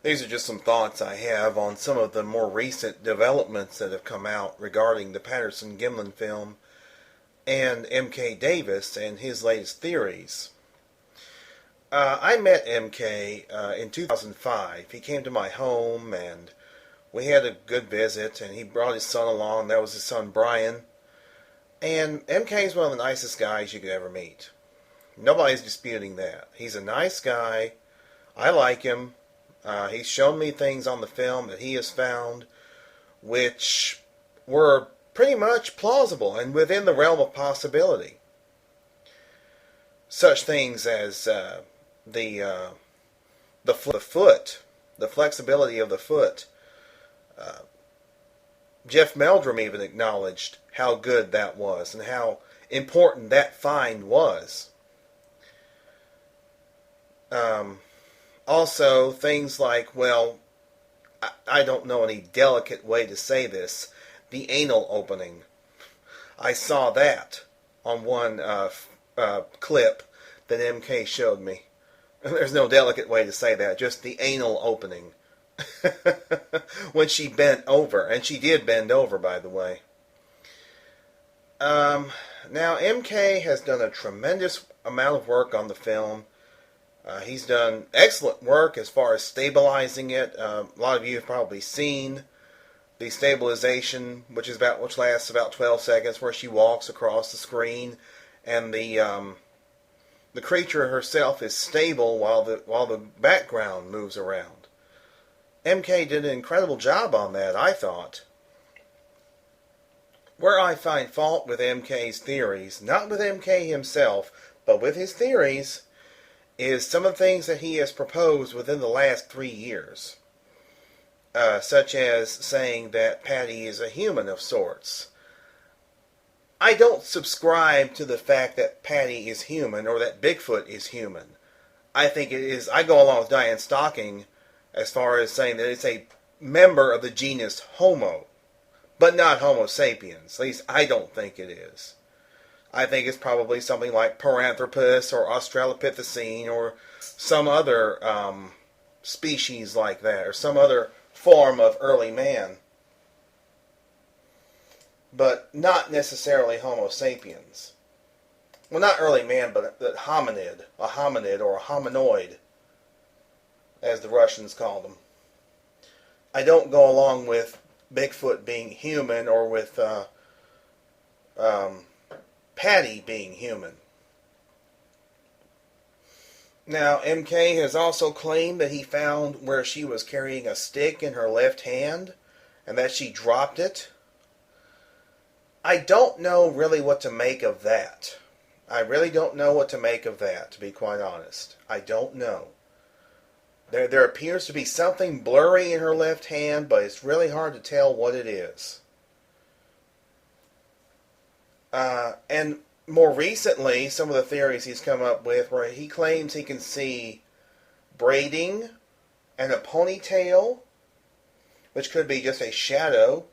These are just some thoughts I have on some of the more recent developments that have come out regarding the Patterson Gimlin film and M.K. Davis and his latest theories. I met M.K. In 2005. He came to my home and we had a good visit, and he brought his son along. That was his son Brian. And M.K. is one of the nicest guys you could ever meet. Nobody's disputing that. He's a nice guy. I like him. He's shown me things on the film that he has found which were pretty much plausible and within the realm of possibility. Such things as the foot, the flexibility of the foot. Jeff Meldrum even acknowledged how good that was and how important that find was. Also, things like, well, I don't know any delicate way to say this, the anal opening. I saw that on one clip that MK showed me. There's no delicate way to say that, just the anal opening. When she bent over, and she did bend over, by the way. Now, MK has done a tremendous amount of work on the film. He's done excellent work as far as stabilizing it. A lot of you have probably seen the stabilization, which lasts about 12 seconds, where she walks across the screen, and the creature herself is stable while the background moves around. MK did an incredible job on that, I thought. Where I find fault with MK's theories, not with MK himself, but with his theories, is some of the things that he has proposed within the last 3 years. Such as saying that Patty is a human of sorts. I don't subscribe to the fact that Patty is human or that Bigfoot is human. I think it is. I go along with Diane Stocking as far as saying that it's a member of the genus Homo, but not Homo sapiens. At least I don't think it is. I think it's probably something like Paranthropus or Australopithecine or some other species like that, or some other form of early man. But not necessarily Homo sapiens. Well, not early man, but a hominid or a hominoid, as the Russians call them. I don't go along with Bigfoot being human or with Patty being human. Now, MK has also claimed that he found where she was carrying a stick in her left hand and that she dropped it. I don't know really what to make of that. I really don't know what to make of that, to be quite honest. I don't know. There appears to be something blurry in her left hand, but it's really hard to tell what it is. And more recently, some of the theories he's come up with, where he claims he can see braiding and a ponytail, which could be just a shadow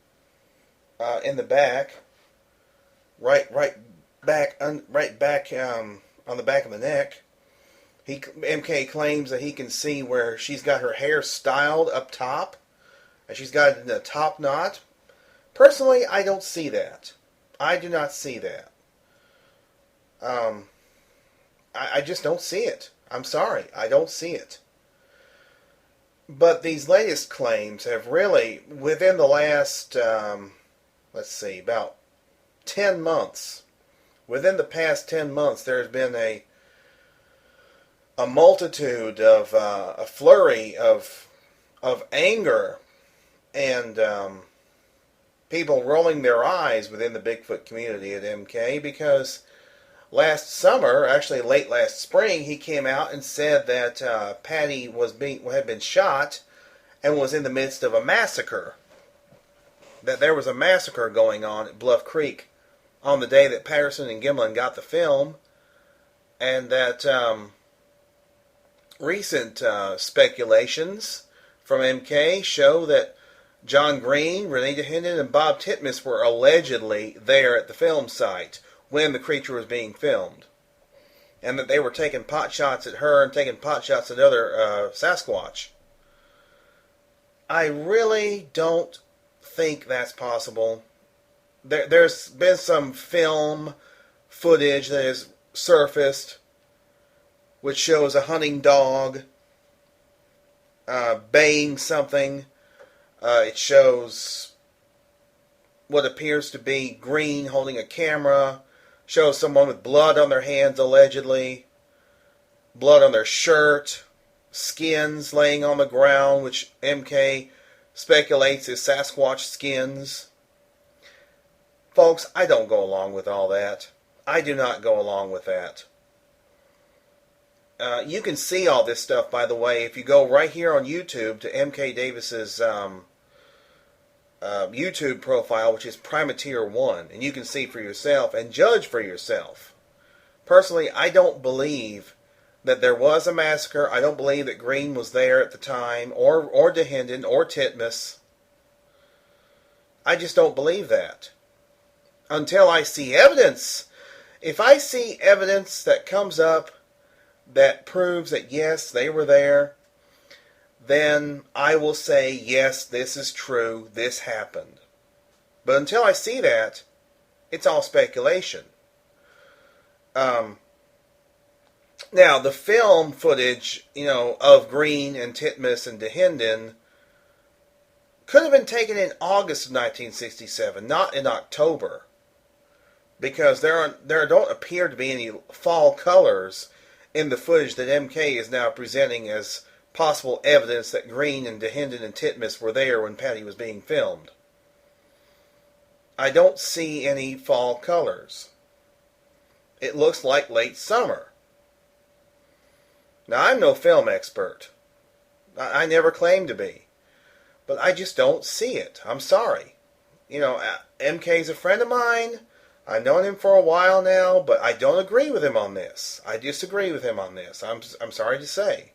in the back, right back on the back of the neck. MK claims that he can see where she's got her hair styled up top, and she's got it in a top knot. Personally, I don't see that. I do not see that. I just don't see it. I'm sorry, I don't see it. But these latest claims have really, within the last, about 10 months, within the past 10 months, there's been a multitude of, a flurry of anger and people rolling their eyes within the Bigfoot community at MK, because last summer, actually late last spring, he came out and said that Patty had been shot and was in the midst of a massacre. That there was a massacre going on at Bluff Creek on the day that Patterson and Gimlin got the film, and that recent speculations from MK show that John Green, Renita Hendon, and Bob Titmus were allegedly there at the film site when the creature was being filmed, and that they were taking pot shots at her and taking pot shots at other Sasquatch. I really don't think that's possible. There's been some film footage that has surfaced which shows a hunting dog baying something. It shows what appears to be Green holding a camera. Shows someone with blood on their hands, allegedly. Blood on their shirt. Skins laying on the ground, which MK speculates is Sasquatch skins. Folks, I don't go along with all that. I do not go along with that. You can see all this stuff, by the way, if you go right here on YouTube to MK Davis's YouTube profile, which is Primateer1, and you can see for yourself and judge for yourself. Personally, I don't believe that there was a massacre. I don't believe that Green was there at the time, or Dehinden, or Titmus. I just don't believe that. Until I see evidence. If I see evidence that comes up that proves that yes, they were there, then I will say, yes, this is true, this happened. But until I see that, it's all speculation. Now, the film footage, of Green and Titmus and Dehinden could have been taken in August of 1967, not in October. Because there don't appear to be any fall colors in the footage that MK is now presenting as possible evidence that Green and Dehinden and Titmus were there when Patty was being filmed. I don't see any fall colors. It looks like late summer. Now, I'm no film expert. I never claimed to be. But I just don't see it. I'm sorry. MK's a friend of mine. I've known him for a while now, but I don't agree with him on this. I disagree with him on this. I'm sorry to say.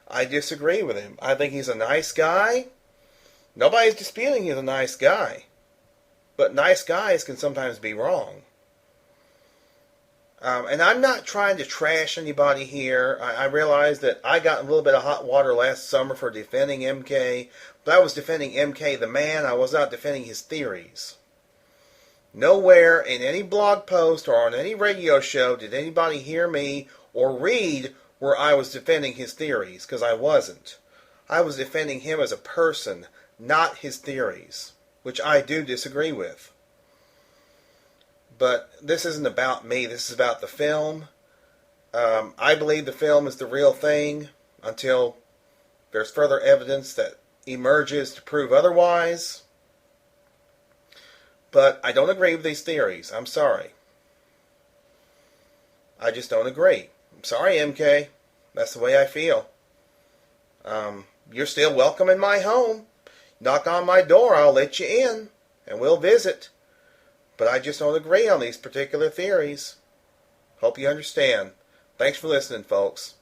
I disagree with him. I think he's a nice guy. Nobody's disputing he's a nice guy. But nice guys can sometimes be wrong. And I'm not trying to trash anybody here. I realize that I got a little bit of hot water last summer for defending MK. But I was defending MK the man. I was not defending his theories. Nowhere in any blog post or on any radio show did anybody hear me or read where I was defending his theories, because I wasn't. I was defending him as a person, not his theories, which I do disagree with. But this isn't about me. This is about the film. I believe the film is the real thing until there's further evidence that emerges to prove otherwise. But I don't agree with these theories. I'm sorry. I just don't agree. I'm sorry, MK. That's the way I feel. You're still welcome in my home. Knock on my door, I'll let you in, and we'll visit. But I just don't agree on these particular theories. Hope you understand. Thanks for listening, folks.